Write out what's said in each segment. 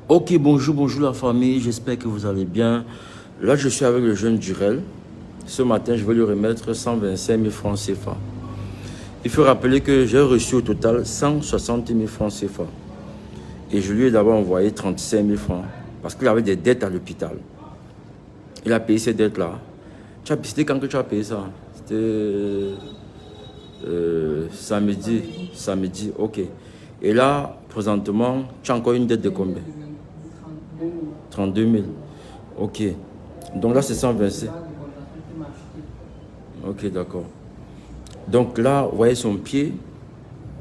Ok, bonjour la famille, j'espère que vous allez bien. Là, je suis avec le jeune Durel. Ce matin, je vais lui remettre 125 000 francs CFA. Il faut rappeler que j'ai reçu au total 160 000 francs CFA. Et je lui ai d'abord envoyé 35 000 francs parce qu'il avait des dettes à l'hôpital. Il a payé ces dettes-là. C'était quand que tu as payé ça? C'était samedi, ok. Et là, présentement, tu as encore une dette de combien? 32 000. Ok. Donc là, c'est 125. Ok, d'accord. Donc là, vous voyez son pied.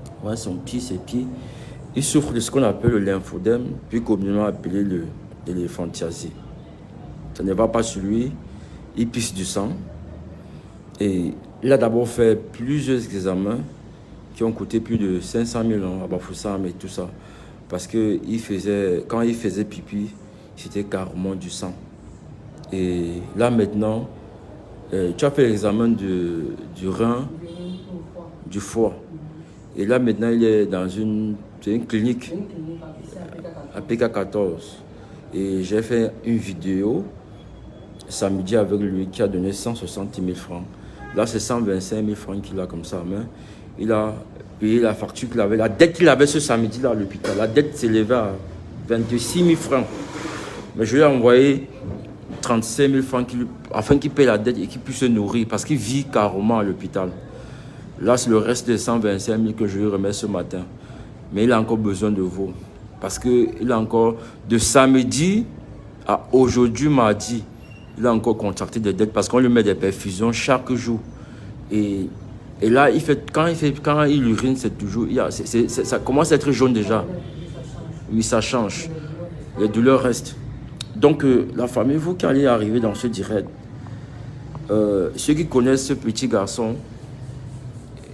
Vous voyez son pied, ses pieds. Il souffre de ce qu'on appelle le lymphodème, puis communément appelé l'éléphantiasis. Ça ne va pas sur lui. Il pisse du sang. Et il a d'abord fait plusieurs examens qui ont coûté plus de 500 000 ans à Bafoussam et tout ça. Parce que quand il faisait pipi, c'était carrément du sang. Et là maintenant, tu as fait l'examen du rein, du foie. Et là maintenant, il est dans une clinique à PK14. Et j'ai fait une vidéo samedi avec lui qui a donné 160 000 francs. Là, c'est 125 000 francs qu'il a comme ça en main. Il a payé la facture qu'il avait. La dette qu'il avait ce samedi-là à l'hôpital, la dette s'élevait à 26 000 francs. Mais je lui ai envoyé 35 000 francs afin qu'il paye la dette et qu'il puisse se nourrir parce qu'il vit carrément à l'hôpital. Là, c'est le reste des 125 000 que je lui remets ce matin. Mais il a encore besoin de vous. Parce qu'il a encore, de samedi à aujourd'hui, mardi, il a encore contracté des dettes parce qu'on lui met des perfusions chaque jour. Et là, quand il urine, c'est toujours, ça commence à être jaune déjà. Mais ça change. Les douleurs restent. Donc, la famille, vous qui allez arriver dans ce direct, ceux qui connaissent ce petit garçon,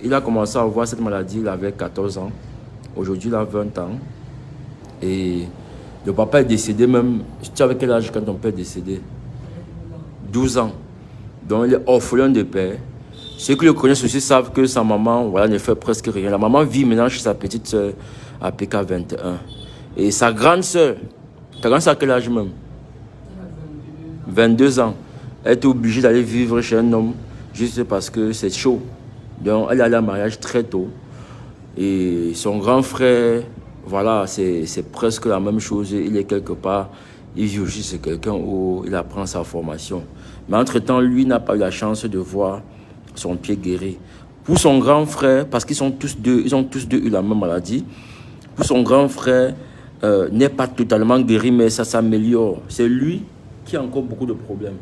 il a commencé à avoir cette maladie, il avait 14 ans. Aujourd'hui, il a 20 ans. Et le papa est décédé même. Tu savais quel âge quand ton père est décédé? 12 ans. Donc, il est orphelin de père. Ceux qui le connaissent aussi savent que sa maman, voilà, ne fait presque rien. La maman vit maintenant chez sa petite soeur à PK21. Et sa grande soeur, ta grande soeur à quel âge même? 22 ans. Elle est obligée d'aller vivre chez un homme juste parce que c'est chaud. Donc, elle est allée à mariage très tôt. Et son grand frère, voilà, c'est presque la même chose. Il est quelque part, il vit aussi chez quelqu'un où il apprend sa formation. Mais entre-temps, lui n'a pas eu la chance de voir son pied guéri. Pour son grand frère, parce qu'ils ont tous deux eu la même maladie, pour son grand frère, n'est pas totalement guéri, mais ça s'améliore. C'est lui qui a encore beaucoup de problèmes.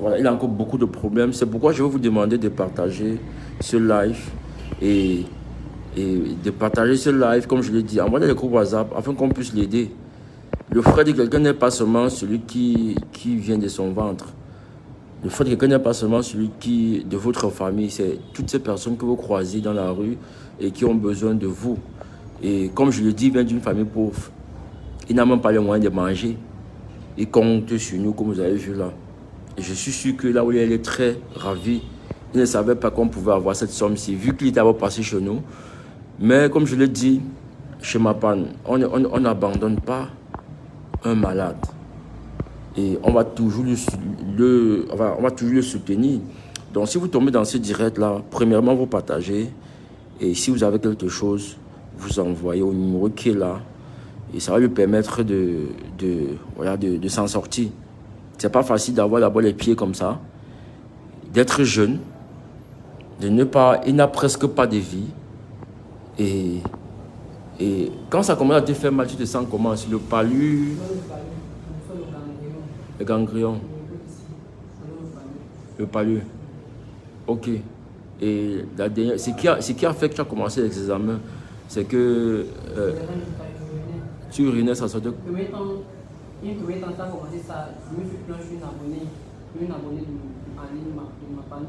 Voilà, il a encore beaucoup de problèmes. C'est pourquoi je vais vous demander de partager ce live et de partager ce live, comme je l'ai dit, envoyer des groupes WhatsApp afin qu'on puisse l'aider. Le frère de quelqu'un n'est pas seulement celui qui vient de son ventre. Le frère de quelqu'un n'est pas seulement celui de votre famille. C'est toutes ces personnes que vous croisez dans la rue et qui ont besoin de vous. Et comme je le dis, il vient d'une famille pauvre. Il n'a même pas les moyens de manger. Il compte sur nous, comme vous avez vu là. Et je suis sûr que là où il est très ravi, il ne savait pas qu'on pouvait avoir cette somme-ci, vu qu'il était d'abord passé chez nous. Mais comme je l'ai dit, chez Mapan, on n'abandonne pas un malade. Et on va toujours le soutenir. Donc si vous tombez dans ce direct-là, premièrement, vous partagez. Et si vous avez quelque chose, vous envoyez au numéro qui est là. Et ça va lui permettre de s'en sortir. C'est pas facile d'avoir d'abord les pieds comme ça, d'être jeune, il n'a presque pas de vie. Et quand ça commence à te faire mal, tu te sens comment? C'est le palu, le ganglion, le palu. Ok. Et la dernière, ce qui a fait que tu as commencé les examens, c'est que tu urinais, ça sortait. Une première temps, ça a commencé ça. Je me suis planché une abonnée en ligne de ma panne.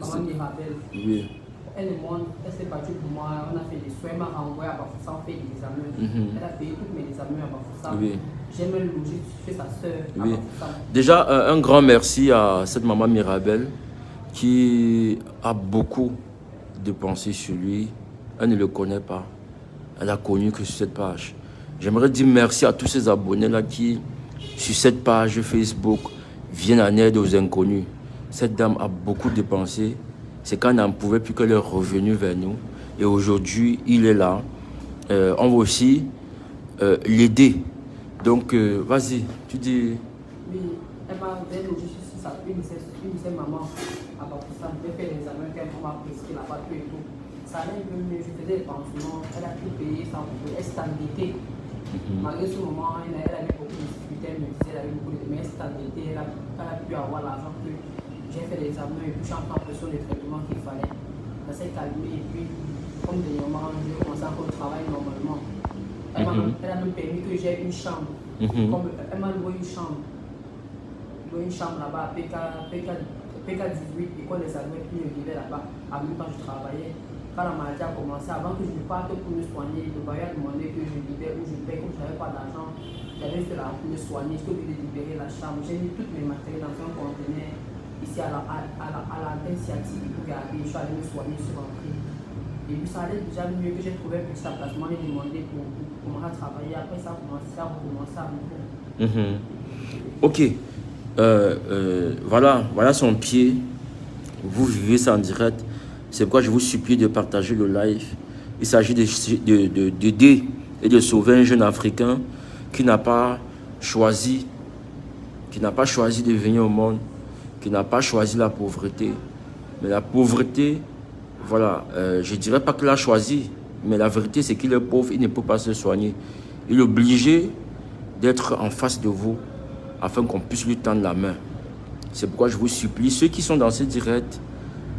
Maman me rappelle. Oui. Elle me montre, elle s'est battue pour moi. On a fait des soins, elle m'a renvoyé à Bafoussam, on fait des examens. Elle a payé tous mes examens à Bafoussam. Oui. J'ai même logé chez sa soeur à Bafoussam. Déjà, un grand merci à cette maman Mirabelle qui a beaucoup de pensées sur lui. Elle ne le connaît pas. Elle a connu que sur cette page. J'aimerais dire merci à tous ces abonnés-là qui, sur cette page Facebook, viennent en aide aux inconnus. Cette dame a beaucoup dépensé. C'est quand elle n'en pouvait plus qu'elle est revenue vers nous. Et aujourd'hui, il est là. On va aussi l'aider. Donc, vas-y, tu dis... Oui, elle m'a dit que je suis sa une de ses mamans. Alors, ça me fait faire les examens qu'elle m'a prescrit là-bas, tout et tout. Ça allait un peu mieux, je faisais des pensions, elle a tout payé sans problème. Elle s'est endettée. Malgré ce moment, elle avait beaucoup de difficultés, elle me disait, elle avait beaucoup de... Mais elle s'est endettée, elle a pu avoir l'argent que j'ai fait les examens et puis j'ai encore l'impression des traitements qu'il fallait. Ça s'est calmé et puis, comme dernièrement, j'ai commencé à faire le travail normalement. Elle a même permis que j'ai une chambre. Comme, elle m'a loué une chambre. Loué une chambre là-bas, PK 18, école des adultes, puis je vivais là-bas. En même temps, je travaillais. Quand la maladie a commencé, avant que je ne parte pour me soigner, le bailleur a demandé que je libère ou je paye. Comme je n'avais pas d'argent, j'avais fait la pour me soigner. J'étais obligé de libérer la chambre. J'ai mis toutes mes matériels dans un conteneur ici à l'antenne sciatique pour garder. Je suis allé me soigner sur l'entrée. Et puis ça allait déjà mieux que j'ai trouvé un petit emplacement. J'ai demandé pour commencer à travailler. Après ça a commencé à recommencer à me Ok. Voilà son pied. Vous vivez ça en direct. C'est pourquoi je vous supplie de partager le live. Il s'agit d'aider et de sauver un jeune Africain qui n'a pas choisi de venir au monde, qui n'a pas choisi la pauvreté. Mais la pauvreté, voilà, je ne dirais pas qu'il a choisi, mais la vérité c'est qu'il est pauvre, il ne peut pas se soigner. Il est obligé d'être en face de vous afin qu'on puisse lui tendre la main. C'est pourquoi je vous supplie, ceux qui sont dans ce direct,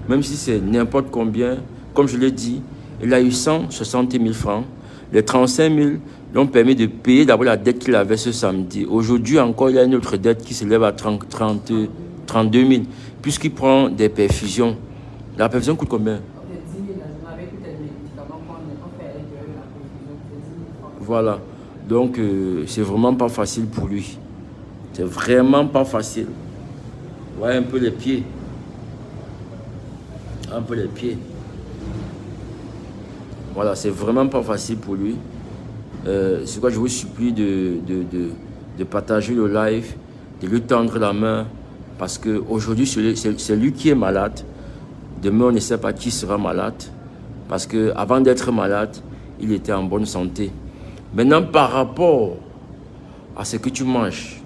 même si c'est n'importe combien, comme je l'ai dit, il a eu 160 000 francs. Les 35 000 lui ont permis de payer d'abord la dette qu'il avait ce samedi. Aujourd'hui encore, il y a une autre dette qui s'élève à 32 000, puisqu'il prend des perfusions. La perfusion coûte combien? Voilà. Donc, c'est vraiment pas facile pour lui. C'est vraiment pas facile. Voyez un peu les pieds. Un peu les pieds. Voilà, c'est vraiment pas facile pour lui. C'est quoi je vous supplie de partager le live, de lui tendre la main, parce qu'aujourd'hui, c'est lui qui est malade. Demain, on ne sait pas qui sera malade, parce qu'avant d'être malade, il était en bonne santé. Maintenant, par rapport à ce que tu manges,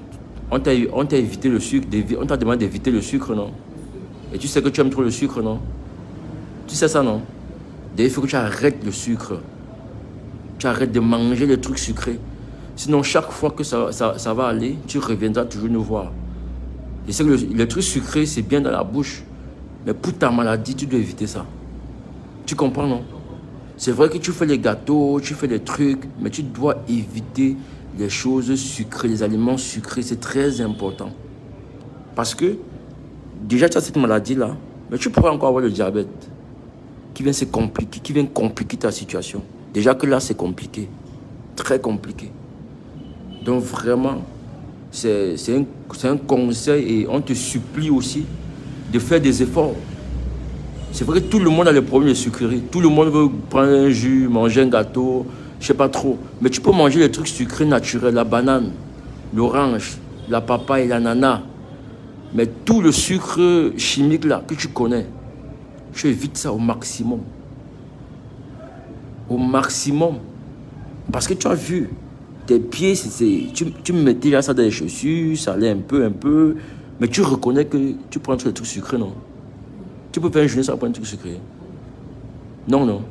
on t'a évité le sucre, on t'a demandé d'éviter le sucre, non? Et tu sais que tu aimes trop le sucre, non? Tu sais ça, non? Il faut que tu arrêtes le sucre. Tu arrêtes de manger les trucs sucrés. Sinon, chaque fois que ça va aller, tu reviendras toujours nous voir. Je sais que les trucs sucrés, c'est bien dans la bouche. Mais pour ta maladie, tu dois éviter ça. Tu comprends, non? C'est vrai que tu fais les gâteaux, tu fais les trucs, mais tu dois éviter les choses sucrées, les aliments sucrés. C'est très important. Parce que, déjà, tu as cette maladie-là, mais tu pourrais encore avoir le diabète qui vient compliquer ta situation. Déjà que là, c'est compliqué. Très compliqué. Donc, vraiment, c'est un conseil et on te supplie aussi de faire des efforts. C'est vrai que tout le monde a les problèmes de sucreries. Tout le monde veut prendre un jus, manger un gâteau, je ne sais pas trop. Mais tu peux manger les trucs sucrés naturels, la banane, l'orange, la papaye, l'ananas. Mais tout le sucre chimique là que tu connais, tu évites ça au maximum. Au maximum. Parce que tu as vu, tes pieds, tu mettais là ça dans les chaussures, ça allait un peu. Mais tu reconnais que tu prends tous les trucs sucrés, non? Tu peux faire une journée sans prendre un truc sucré. Non.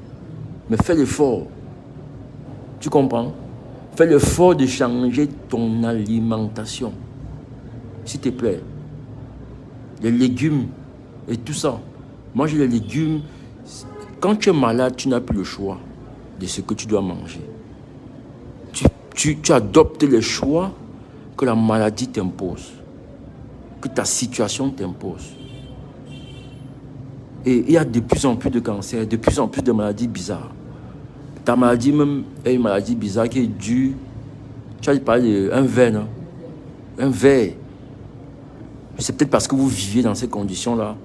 Mais fais l'effort. Tu comprends? Fais l'effort de changer ton alimentation. S'il te plaît. Les légumes et tout ça. Manger les légumes. Quand tu es malade, tu n'as plus le choix de ce que tu dois manger. Tu adoptes les choix que la maladie t'impose. Que ta situation t'impose. Et il y a de plus en plus de cancers, de plus en plus de maladies bizarres. Ta maladie même est une maladie bizarre qui est due, tu as parlé d'un ver, non? Un ver. C'est peut-être parce que vous viviez dans ces conditions-là,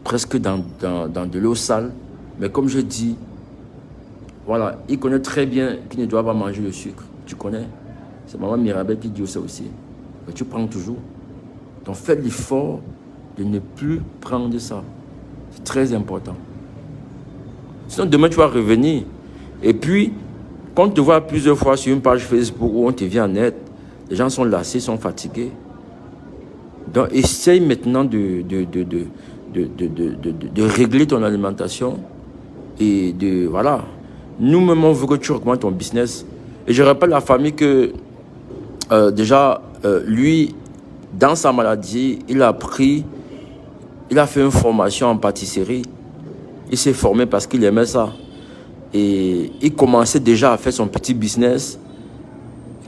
presque dans de l'eau sale. Mais comme je dis, voilà, il connaît très bien qu'il ne doit pas manger le sucre. Tu connais. C'est maman Mirabel qui dit ça aussi. Mais tu prends toujours. Donc fais l'effort de ne plus prendre ça. C'est très important. Sinon demain tu vas revenir. Et puis, quand on te voit plusieurs fois sur une page Facebook où on te vient en aide, les gens sont lassés, sont fatigués. Donc essaye maintenant de régler ton alimentation. Et voilà. Nous-mêmes, on veut que tu augmentes ton business. Et je rappelle à la famille que déjà, lui, dans sa maladie, il a fait une formation en pâtisserie. Il s'est formé parce qu'il aimait ça. Et il commençait déjà à faire son petit business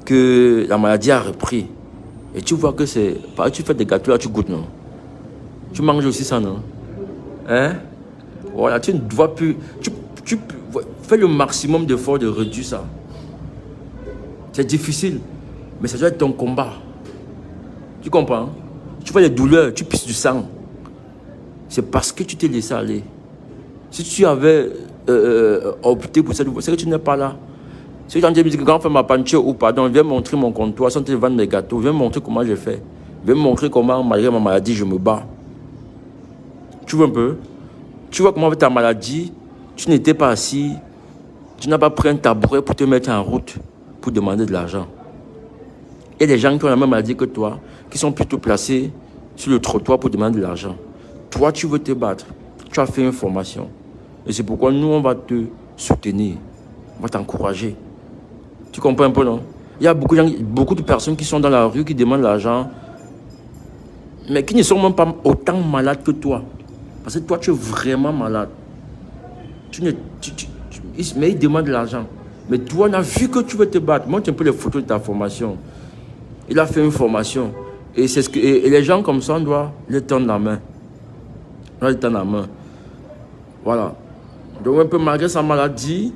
que la maladie a repris. Et tu vois que c'est... Tu fais des gâteaux là, tu goûtes, non? Tu manges aussi ça, non? Hein? Voilà, tu ne dois plus... Tu fais le maximum d'efforts de réduire ça. C'est difficile, mais ça doit être ton combat. Tu comprends? Tu vois les douleurs, tu pisses du sang. C'est parce que tu t'es laissé aller. Si tu avais opté pour ça, c'est que tu n'es pas là. Si tu me dis que quand on fait ma peinture ou pardon, viens montrer mon comptoir, sans te vendre mes gâteaux, viens montrer comment je fais. Viens montrer comment, malgré ma maladie, je me bats. Tu vois un peu? Tu vois comment avec ta maladie, tu n'étais pas assis, tu n'as pas pris un tabouret pour te mettre en route, pour demander de l'argent. Il y a des gens qui ont la même maladie que toi, qui sont plutôt placés sur le trottoir pour demander de l'argent. Toi, tu veux te battre. Tu as fait une formation. Et c'est pourquoi nous, on va te soutenir. On va t'encourager. Tu comprends un peu, non? Il y a beaucoup de personnes qui sont dans la rue, qui demandent de l'argent, mais qui ne sont même pas autant malades que toi. Parce que toi, tu es vraiment malade. Mais ils demandent de l'argent. Mais toi, on a vu que tu veux te battre. Montre un peu les photos de ta formation. Il a fait une formation. Et les gens comme ça, on doit les tendre la main. On doit les tendre la main. Voilà. Donc un peu malgré sa maladie,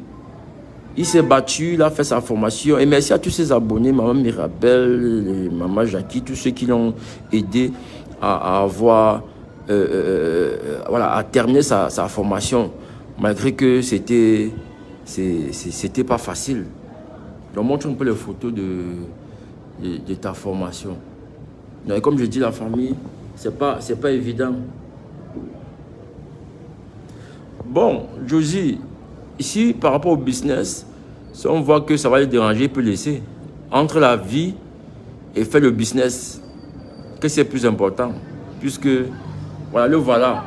il s'est battu, il a fait sa formation. Et merci à tous ses abonnés, maman Mirabel, maman Jackie, tous ceux qui l'ont aidé à avoir, voilà, à terminer sa formation. Malgré que c'était pas facile. Donc montre un peu les photos de ta formation. Donc, comme je dis, la famille, c'est pas évident. Bon, Josie, ici, par rapport au business, si on voit que ça va les déranger, il peut laisser. Entre la vie et faire le business, que c'est plus important. Puisque, voilà, le voilà.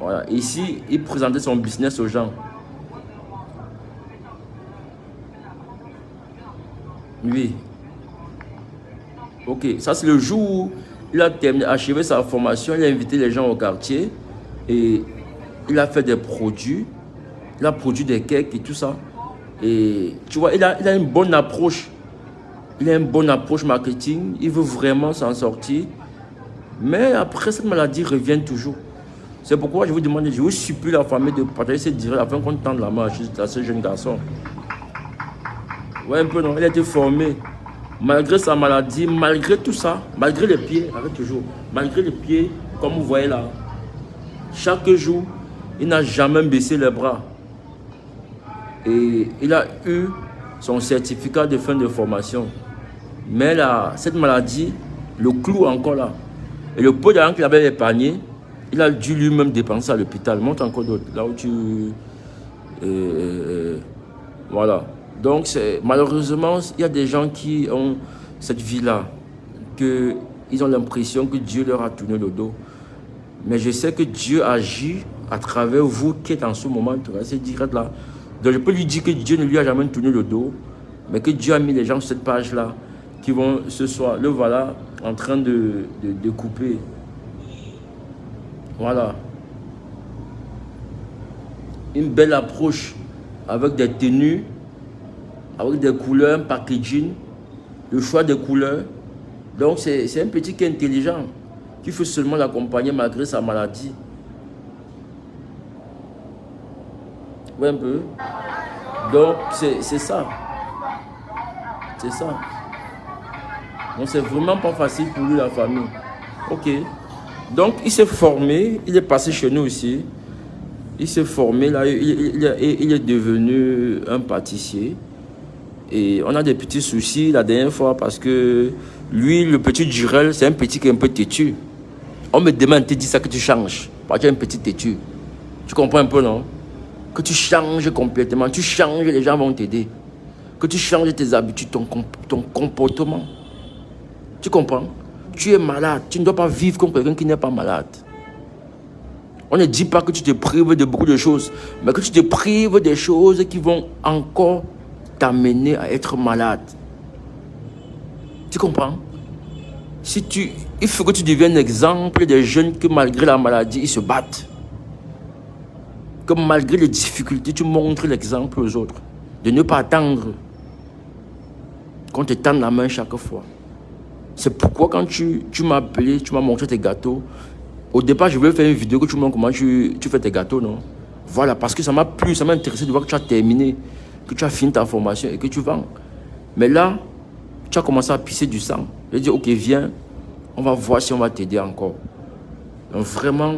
Voilà, ici, il présentait son business aux gens. Oui. Ok, ça c'est le jour où il a achevé sa formation, il a invité les gens au quartier et il a fait des produits, il a produit des cakes et tout ça. Et tu vois, il a une bonne approche. Il a une bonne approche marketing, il veut vraiment s'en sortir. Mais après, cette maladie revient toujours. C'est pourquoi je vous demande, je vous supplie la famille de partager cette direct afin qu'on tende la main à ce jeune garçon. Ouais, un peu non, il a été formé. Malgré sa maladie, malgré tout ça, malgré les pieds, arrête toujours, malgré les pieds, comme vous voyez là, chaque jour, il n'a jamais baissé les bras. Et il a eu son certificat de fin de formation. Mais là, cette maladie, le clou encore là. Et le pot d'argent qu'il avait épargné, il a dû lui-même dépenser à l'hôpital. Montre encore d'autres, là où tu... voilà. Donc, malheureusement, il y a des gens qui ont cette vie-là, qu'ils ont l'impression que Dieu leur a tourné le dos. Mais je sais que Dieu agit à travers vous qui êtes en ce moment, c'est direct là. Donc, je peux lui dire que Dieu ne lui a jamais tourné le dos, mais que Dieu a mis les gens sur cette page-là qui vont ce soir. Le voilà en train de couper. Voilà. Une belle approche avec des tenues, avec des couleurs, un packaging, le choix des couleurs. Donc, c'est un petit qui est intelligent, qu'il faut seulement l'accompagner malgré sa maladie. Oui, un peu. Donc, c'est ça. C'est ça. Donc, c'est vraiment pas facile pour lui, la famille. Ok. Donc, il s'est formé, il est passé chez nous aussi. Il s'est formé là, il est devenu un pâtissier. Et on a des petits soucis la dernière fois parce que lui, le petit Jurel, c'est un petit qui est un peu têtu. On me demande, tu dis ça que tu changes. Parce que tu es un petit têtu. Tu comprends un peu, non? Que tu changes complètement. Tu changes, les gens vont t'aider. Que tu changes tes habitudes, ton comportement. Tu comprends? Tu es malade. Tu ne dois pas vivre comme quelqu'un qui n'est pas malade. On ne dit pas que tu te prives de beaucoup de choses, mais que tu te prives des choses qui vont encore t'amener à être malade. Tu comprends? Il faut que tu deviennes exemple des jeunes que malgré la maladie, ils se battent. Que malgré les difficultés, tu montres l'exemple aux autres. De ne pas attendre qu'on te tende la main chaque fois. C'est pourquoi quand tu m'as appelé, tu m'as montré tes gâteaux. Au départ, je voulais faire une vidéo que tu montres comment tu fais tes gâteaux, non? Voilà, parce que ça m'a plu, ça m'a intéressé de voir que tu as terminé, que tu as fini ta formation et que tu vends. Mais là, tu as commencé à pisser du sang. J'ai dit, ok, viens, on va voir si on va t'aider encore. Donc vraiment,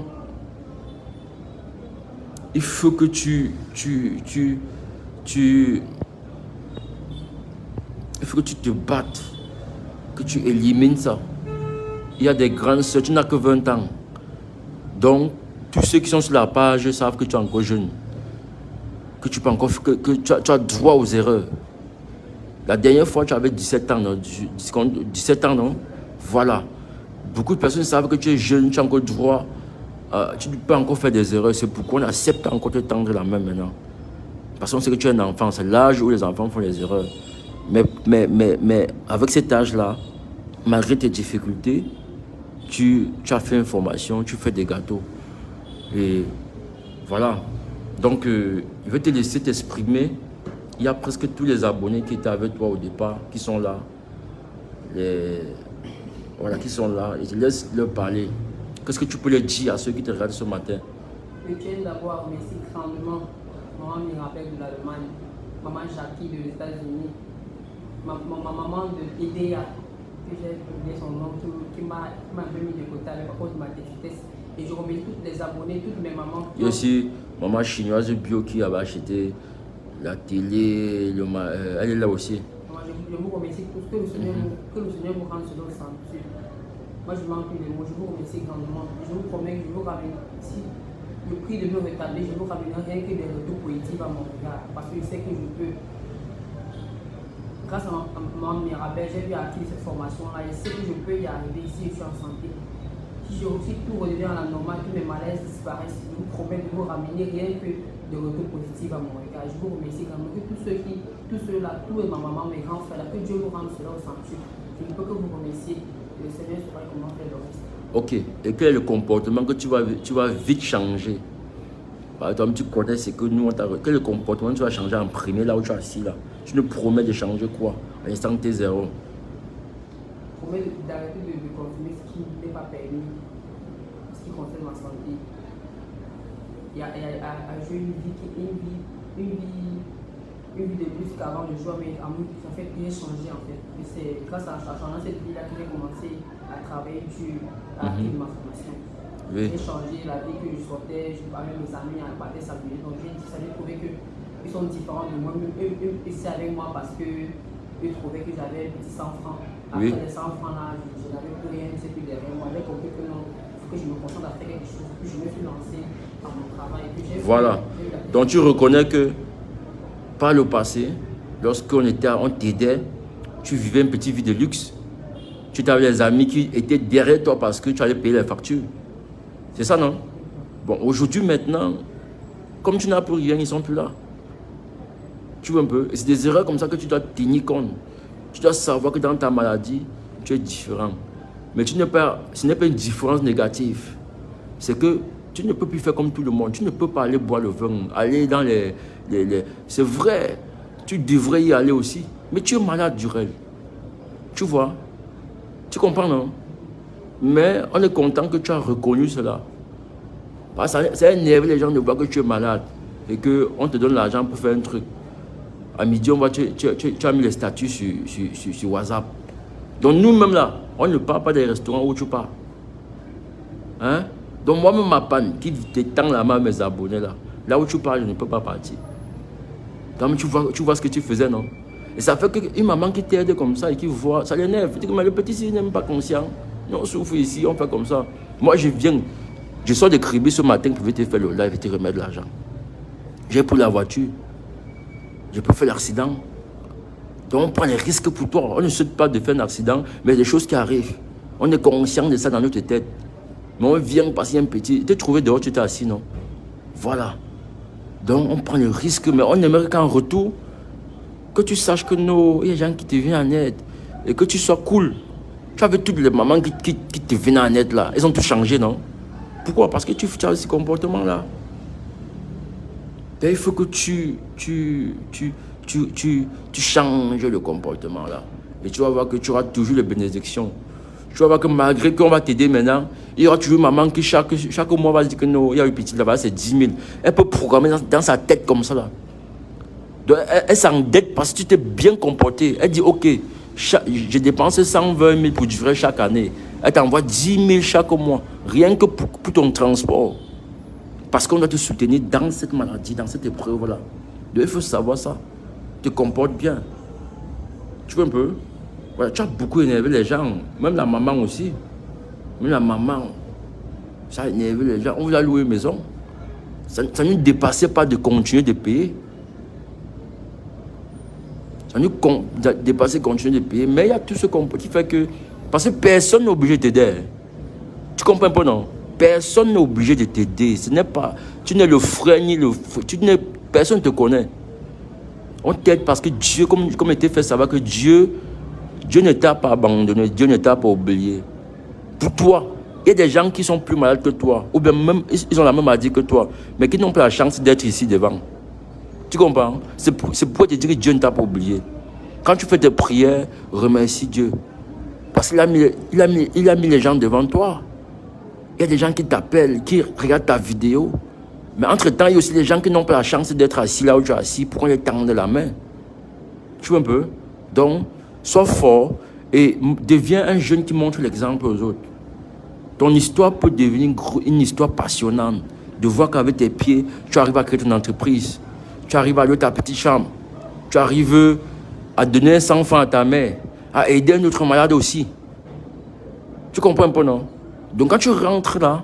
il faut que il faut que tu te battes, que tu élimines ça. Il y a des grandes sœurs, tu n'as que 20 ans. Donc, tous ceux qui sont sur la page savent que tu es encore jeune. Que tu peux encore, que tu as droit aux erreurs. La dernière fois, tu avais 17 ans, non? 17 ans, non? Voilà. Beaucoup de personnes savent que tu es jeune, tu as encore droit. Tu peux encore faire des erreurs. C'est pourquoi on accepte encore de te tendre la main maintenant. Parce qu'on sait que tu es un enfant. C'est l'âge où les enfants font les erreurs. Mais avec cet âge-là, malgré tes difficultés, tu as fait une formation, tu fais des gâteaux. Et voilà. Donc, je vais te laisser t'exprimer. Il y a presque tous les abonnés qui étaient avec toi au départ, qui sont là. Voilà, qui sont là. Et je laisse leur parler. Qu'est-ce que tu peux leur dire à ceux qui te regardent ce matin? Je tiens d'abord à remercier grandement maman Mirabelle de l'Allemagne, maman Jackie des États-Unis, ma maman de Idéa, que j'ai oublié son nom, qui m'a un peu mis de côté à cause de ma détresse. Et je remercie toutes les abonnés, toutes mes mamans. Il y a aussi maman chinoise bio qui avait acheté la télé, elle est là aussi. Je vous remercie tous, que le Seigneur vous rende selon sa nature. Moi je manque les mots, je vous remercie grandement. Je vous promets que je vous ramène, si le prix de me rétablir, je vous ramènerai rien que des retours positifs à mon regard. Parce que je sais que je peux. Grâce à maman Mirabelle, j'ai pu acquérir cette formation-là. Je sais que je peux y arriver ici, je suis en santé. Si je aussi tout redevient à la normale, tous mes malaises disparaissent, je vous promets de vous ramener rien que de retours positifs à mon regard. Je vous remercie grandement que tous ceux-là, tous ma maman, mes grands frères, que Dieu vous rende cela au centuple. Je ne peux que vous remercier. Le Seigneur saura comment faire le reste. Ok. Et quel est le comportement que tu vas vite changer? Par exemple, tu connais ce que nous on t'a. Quel est le comportement que tu vas changer en premier là où tu es assis là? Tu nous promets de changer quoi? À l'instant T0. Je promets d'arrêter de consommer ce qui n'est pas permis, ce qui concerne ma santé. Et à jouer une vie de plus qu'avant de jouer, mais en ça fait bien changer en fait. Et c'est grâce à changeant cette vie-là que j'ai commencé à travailler sur la vie de ma formation. Oui. J'ai changé la vie que je sortais, avec mes amis, à partir s'amuser. Donc j'ai trouvé qu'ils sont différents de moi. Eux étaient avec moi parce qu'ils trouvaient que j'avais un petit 100 francs. Après les 100 francs là, je n'avais plus rien, c'est plus derrière moi. J'ai compris que non, il faut que je me concentre à faire quelque chose. Puis je me suis lancé dans mon travail. Voilà. Donc tu reconnais que par le passé, lorsqu'on t'aidait, tu vivais une petite vie de luxe. Tu avais des amis qui étaient derrière toi parce que tu allais payer les factures. C'est ça, non? Bon, aujourd'hui, maintenant, comme tu n'as plus rien, ils ne sont plus là. Tu vois un peu? Et c'est des erreurs comme ça que tu dois tenir compte. Tu dois savoir que dans ta maladie, tu es différent. Mais ce n'est pas une différence négative. C'est que tu ne peux plus faire comme tout le monde. Tu ne peux pas aller boire le vin, aller dans les... C'est vrai, tu devrais y aller aussi. Mais tu es malade, Jurel. Tu vois? Tu comprends, non? Mais on est content que tu as reconnu cela. Parce que ça énerve les gens de voir que tu es malade et qu'on te donne l'argent pour faire un truc. À midi, tu as mis les statuts sur WhatsApp. Donc nous-mêmes là, on ne parle pas des restaurants où tu pars. Hein? Donc moi-même, ma panne, qui te tend la main à mes abonnés là, Là où tu parles, je ne peux pas partir. Donc tu vois ce que tu faisais, non? Et ça fait qu'une maman qui t'aide comme ça et qui voit, ça l'énerve. Tu dis, mais le petit, s'il n'est même pas conscient, on souffre ici, on fait comme ça. Moi, je sors de Kribi ce matin pour te faire le live et te remettre de l'argent. J'ai pris la voiture. Je peux faire l'accident. Donc on prend les risques pour toi. On ne souhaite pas de faire un accident, mais des choses qui arrivent. On est conscient de ça dans notre tête. Mais on vient passer un petit... Tu t'es trouvé dehors, tu t'es assis, non? Voilà. Donc on prend le risque, mais on aimerait qu'en retour, que tu saches que non, il y a des gens qui te viennent en aide. Et que tu sois cool. Tu avais toutes les mamans qui te venaient en aide là. Elles ont tout changé, non? Pourquoi? Parce que tu as ce comportement-là. Il faut que tu changes le comportement là. Et tu vas voir que tu auras toujours les bénédictions. Tu vas voir que malgré qu'on va t'aider maintenant, il y aura toujours une maman qui chaque mois va dire que non, il y a eu petit là-bas, c'est 10 000. Elle peut programmer dans sa tête comme ça là. Donc, elle s'endette parce que tu t'es bien comporté. Elle dit ok, j'ai dépensé 120 000 pour du vrai chaque année. Elle t'envoie 10 000 chaque mois, rien que pour ton transport. Parce qu'on doit te soutenir dans cette maladie, dans cette épreuve-là. Donc il faut savoir ça. Tu te comportes bien. Tu vois un peu? Voilà, tu as beaucoup énervé les gens. Même la maman aussi. Même la maman. Ça a énervé les gens. On vous a loué une maison. Ça ne dépassait pas de continuer de payer. Ça ne dépassait de continuer de payer. Mais il y a tout ce qui fait que... Parce que personne n'est obligé de t'aider. Tu comprends un peu, non? Personne n'est obligé de t'aider. Ce n'est pas... Tu n'es le frère ni le frère. Personne ne te connaît. On t'aide parce que Dieu, comme il t'a fait savoir que Dieu ne t'a pas abandonné, Dieu ne t'a pas oublié. Pour toi, il y a des gens qui sont plus malades que toi, ou bien même, ils ont la même maladie que toi, mais qui n'ont pas la chance d'être ici devant. Tu comprends? C'est pour te dire que Dieu ne t'a pas oublié. Quand tu fais tes prières, remercie Dieu. Parce qu'il a mis les gens devant toi. Il y a des gens qui t'appellent, qui regardent ta vidéo. Mais entre-temps, il y a aussi des gens qui n'ont pas la chance d'être assis là où tu es assis pour qu'on les tende la main. Tu vois un peu? Donc, sois fort et deviens un jeune qui montre l'exemple aux autres. Ton histoire peut devenir une histoire passionnante. De voir qu'avec tes pieds, tu arrives à créer ton entreprise. Tu arrives à aller à ta petite chambre. Tu arrives à donner un enfant à ta mère. À aider un autre malade aussi. Tu comprends un peu, non? Donc quand tu rentres là,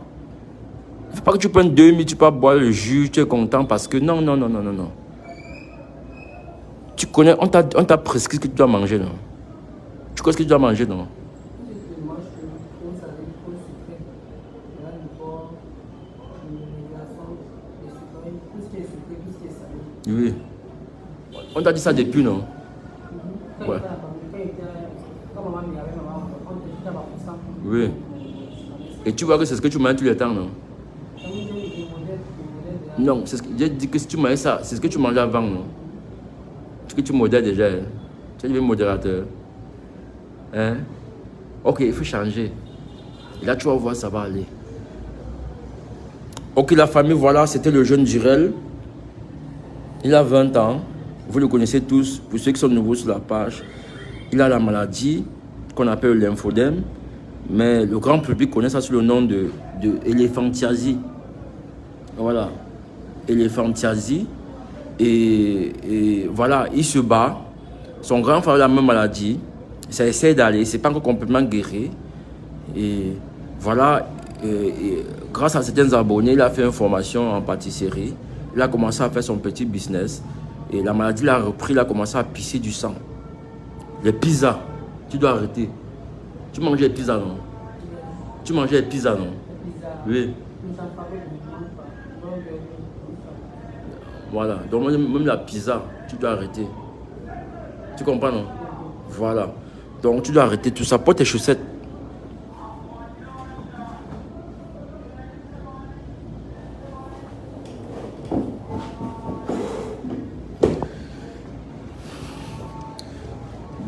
il ne faut pas que tu prennes 2000, tu peux boire le jus, tu es content parce que non. Tu connais, on t'a prescrit ce que tu dois manger, non? Tu connais ce que tu dois manger, non? Oui. On t'a dit ça depuis, non? Ouais. Oui. Et tu vois que c'est ce que tu manges tous les temps, non? Non, j'ai dit que si tu manges ça, c'est ce que tu mangeais avant, non? Ce que tu modères déjà. Hein? Tu es devenu modérateur. Hein? Ok, il faut changer. Et là, tu vas voir, ça va aller. Ok, la famille, voilà, c'était le jeune Jirel. Il a 20 ans. Vous le connaissez tous. Pour ceux qui sont nouveaux sur la page, il a la maladie qu'on appelle le lymphodème. Mais le grand public connaît ça sous le nom de éléphantiasie. Voilà. Éléphantiasie. Et voilà, il se bat. Son grand frère a la même maladie. Ça essaie d'aller. C'est pas encore complètement guéri. Et voilà. Et grâce à certains abonnés, il a fait une formation en pâtisserie. Il a commencé à faire son petit business. Et la maladie l'a repris. Il a commencé à pisser du sang. Les pizzas. Tu dois arrêter. Tu mangeais les pizzas, non? Tu mangeais les pizzas, non? Oui. Voilà. Donc, même la pizza, tu dois arrêter. Tu comprends, non? Voilà. Donc, tu dois arrêter tout ça. Porte tes chaussettes.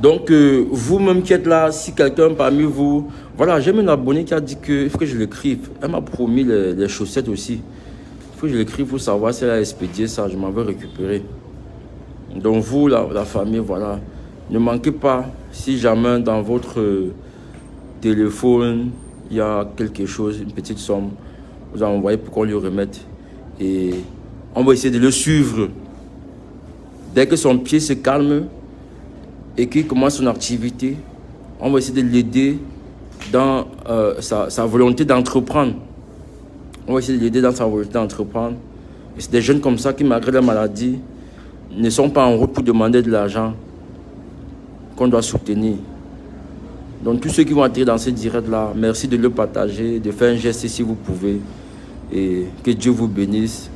Donc, vous-même qui êtes là, si quelqu'un parmi vous... Voilà, j'ai un abonné qui a dit qu'il faut que je l'écrive. Elle m'a promis les chaussettes aussi. Il faut que je l'écrive pour savoir si elle a expédié ça. Je m'en vais récupérer. Donc, vous, la famille, voilà. Ne manquez pas, si jamais dans votre téléphone, il y a quelque chose, une petite somme, vous envoyez pour qu'on lui remette. Et On va essayer de le suivre. Dès que son pied se calme et qu'il commence son activité, on va essayer de l'aider dans sa volonté d'entreprendre. On va essayer de l'aider dans sa volonté d'entreprendre. Et c'est des jeunes comme ça qui, malgré la maladie, ne sont pas en route pour demander de l'argent qu'on doit soutenir. Donc tous ceux qui vont atterrir dans ce direct-là, merci de le partager, de faire un geste si vous pouvez. Et que Dieu vous bénisse.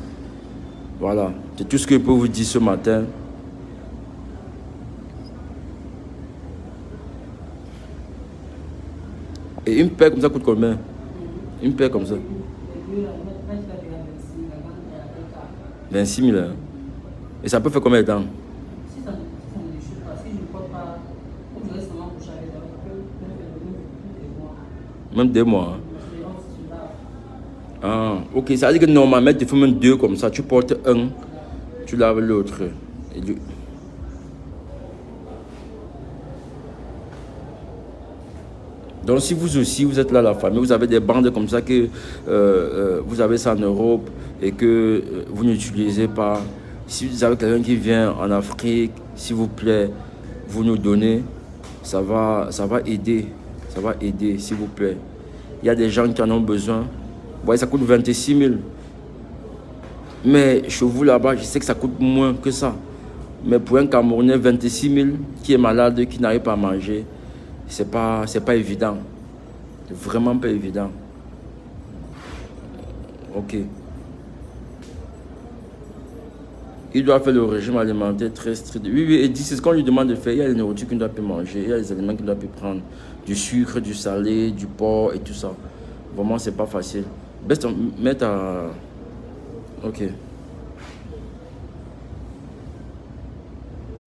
Voilà, c'est tout ce que je peux vous dire ce matin. Et une paire comme ça coûte combien? Une paire comme ça 26 000. Hein? Et ça peut faire combien de temps? Même 2 mois. Hein? Ah, ok, ça veut dire que normalement, tu fais même 2 comme ça. Tu portes un, tu laves l'autre. Donc si vous aussi, vous êtes là, la famille, vous avez des bandes comme ça que vous avez ça en Europe et que vous n'utilisez pas. Si vous avez quelqu'un qui vient en Afrique, s'il vous plaît, vous nous donnez, ça va aider. Ça va aider, s'il vous plaît. Il y a des gens qui en ont besoin. Vous voyez, ça coûte 26 000. Mais chez vous là-bas, je sais que ça coûte moins que ça. Mais pour un Camerounais, 26 000 qui est malade, qui n'arrive pas à manger, c'est pas évident. C'est vraiment pas évident. Ok. Il doit faire le régime alimentaire très strict. Oui, et dit, c'est ce qu'on lui demande de faire. Il y a les nourritures qu'il ne doit plus manger. Il y a les aliments qu'il ne doit plus prendre. Du sucre, du salé, du porc et tout ça. Vraiment, c'est pas facile. Baisse mets ta... Ok.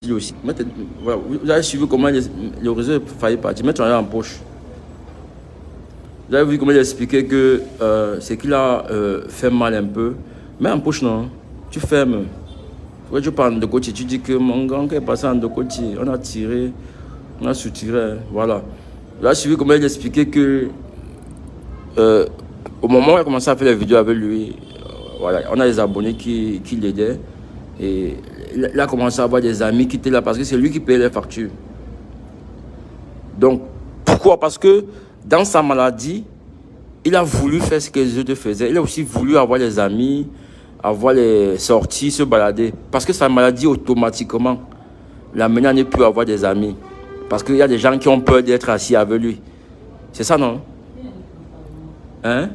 Aussi. Voilà. Vous avez suivi comment le réseau a failli partir. Mets ton en poche. Vous avez vu comment il a expliqué que c'est qu'il a fait mal un peu. Mets en poche, non. Tu fermes. Quand tu parles de côté, tu dis que mon grand est passé en de côté. On a tiré, on a soutiré. Voilà. Là, j'ai vu comment il expliquait que au moment où il a commencé à faire les vidéos avec lui, voilà, on a des abonnés qui l'aidaient. Et il a commencé à avoir des amis qui étaient là parce que c'est lui qui payait les factures. Donc, pourquoi? Parce que dans sa maladie, il a voulu faire ce que les autres faisaient. Il a aussi voulu avoir des amis, avoir les sorties, se balader. Parce que sa maladie, automatiquement, l'amène à ne plus avoir des amis. Parce qu'il y a des gens qui ont peur d'être assis avec lui. C'est ça, non? Hein?